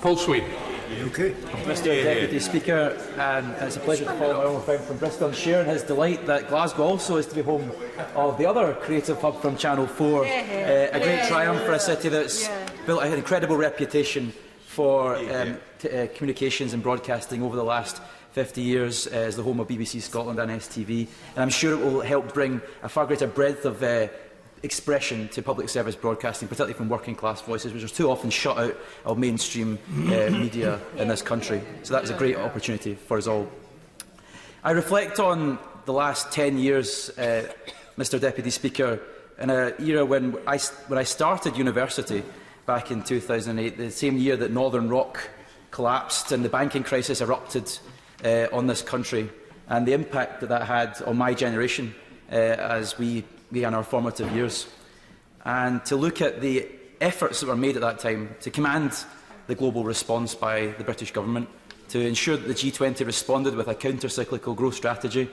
Paul Sweeney. Okay. Mr Deputy Speaker, it's a pleasure to follow my own friend from Bristol and share in his delight that Glasgow also is to be home of the other creative hub from Channel 4. A great triumph for a city that's built an incredible reputation for communications and broadcasting over the last 50 years as the home of BBC Scotland and STV. And I'm sure it will help bring a far greater breadth of expression to public service broadcasting, particularly from working class voices, which are too often shut out of mainstream media in this country. So that is a great opportunity for us all. I reflect on the last 10 years, Mr Deputy Speaker, in an era when I started university back in 2008, the same year that Northern Rock collapsed and the banking crisis erupted on this country, and the impact that that had on my generation as we began our formative years, and to look at the efforts that were made at that time to command the global response by the British government, to ensure that the G20 responded with a counter-cyclical growth strategy,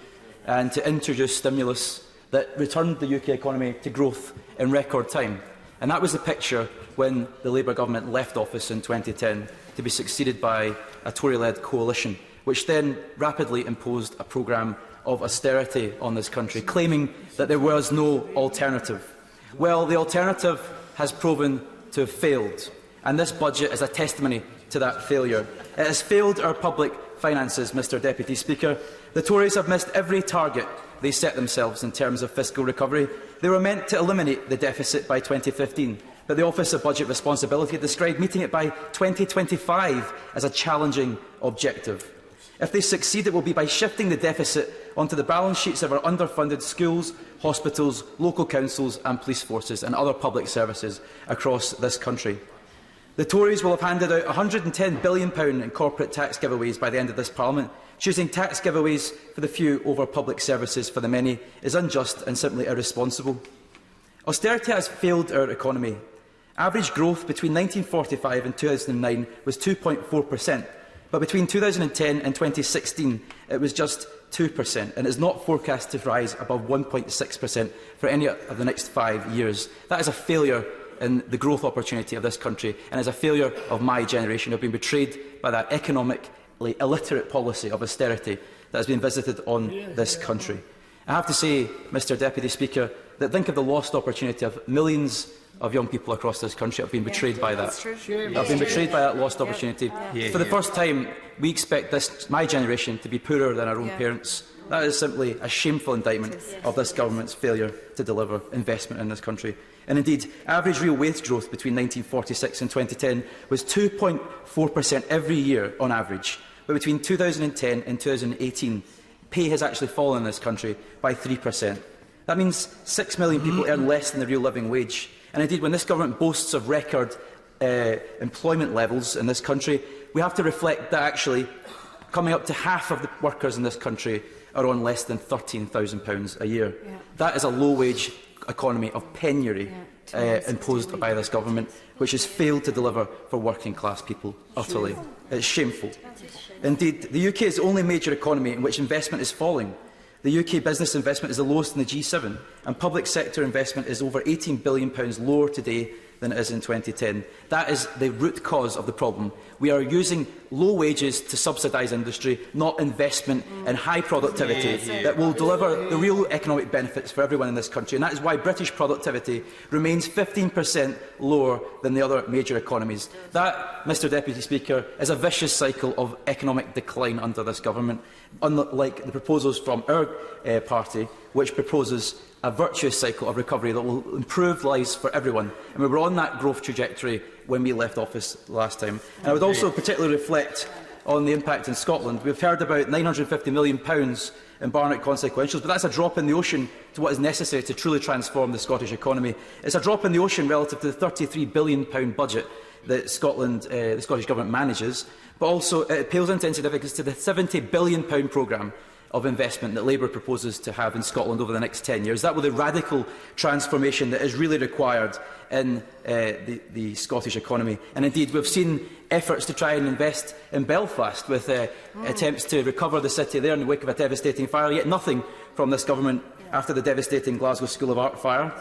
and to introduce stimulus that returned the UK economy to growth in record time. And that was the picture when the Labour government left office in 2010, to be succeeded by a Tory-led coalition, which then rapidly imposed a programme of austerity on this country, claiming that there was no alternative. Well, the alternative has proven to have failed, and this budget is a testimony to that failure. It has failed our public finances, Mr Deputy Speaker. The Tories have missed every target they set themselves in terms of fiscal recovery. They were meant to eliminate the deficit by 2015, but the Office of Budget Responsibility described meeting it by 2025 as a challenging objective. If they succeed, it will be by shifting the deficit onto the balance sheets of our underfunded schools, hospitals, local councils and police forces and other public services across this country. The Tories will have handed out £110 billion in corporate tax giveaways by the end of this Parliament. Choosing tax giveaways for the few over public services for the many is unjust and simply irresponsible. Austerity has failed our economy. Average growth between 1945 and 2009 was 2.4%. But between 2010 and 2016, it was just 2%, and is not forecast to rise above 1.6% for any of the next 5 years. That is a failure in the growth opportunity of this country, and is a failure of my generation, who have been betrayed by that economically illiterate policy of austerity that has been visited on this country. I have to say, Mr Deputy Speaker, that think of the lost opportunity of millions of young people across this country have been betrayed by that. Have been betrayed by that lost opportunity. For the first time, we expect my generation to be poorer than our own parents. That is simply a shameful indictment of this government's failure to deliver investment in this country. And indeed, average real wage growth between 1946 and 2010 was 2.4% every year on average. But between 2010 and 2018, pay has actually fallen in this country by 3%. That means 6 million people earn less than the real living wage. And indeed, when this government boasts of record employment levels in this country, we have to reflect that actually coming up to half of the workers in this country are on less than £13,000 a year. That is a low-wage economy of penury imposed by this government, which has failed to deliver for working-class people utterly. It's shameful. Indeed, the UK is the only major economy in which investment is falling. The UK business investment is the lowest in the G7, and public sector investment is over £18 billion lower today than it is in 2010. That is the root cause of the problem. We are using low wages to subsidise industry, not investment and high productivity that will deliver the real economic benefits for everyone in this country. And that is why British productivity remains 15% lower than the other major economies. That, Mr Deputy Speaker, is a vicious cycle of economic decline under this government, unlike the proposals from our party, which proposes a virtuous cycle of recovery that will improve lives for everyone. And we were on that growth trajectory when we left office last time. And I would also particularly reflect on the impact in Scotland. We've heard about £950 million in Barnett consequentials, but that's a drop in the ocean to what is necessary to truly transform the Scottish economy. It's a drop in the ocean relative to the £33 billion budget that the Scottish Government manages, but also it pales into insignificance to the £70 billion programme of investment that Labour proposes to have in Scotland over the next 10 years. That will be the radical transformation that is really required in the Scottish economy. And indeed, we've seen efforts to try and invest in Belfast with attempts to recover the city there in the wake of a devastating fire, yet nothing from this government after the devastating Glasgow School of Art fire.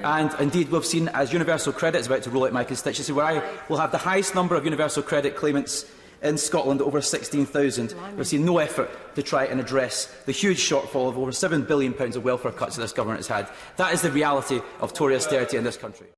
And indeed, we've seen, as universal credit is about to roll out in my constituency, where I will have the highest number of universal credit claimants in Scotland, over 16,000. We've seen no effort to try and address the huge shortfall of over £7 billion of welfare cuts that this government has had. That is the reality of Tory austerity in this country.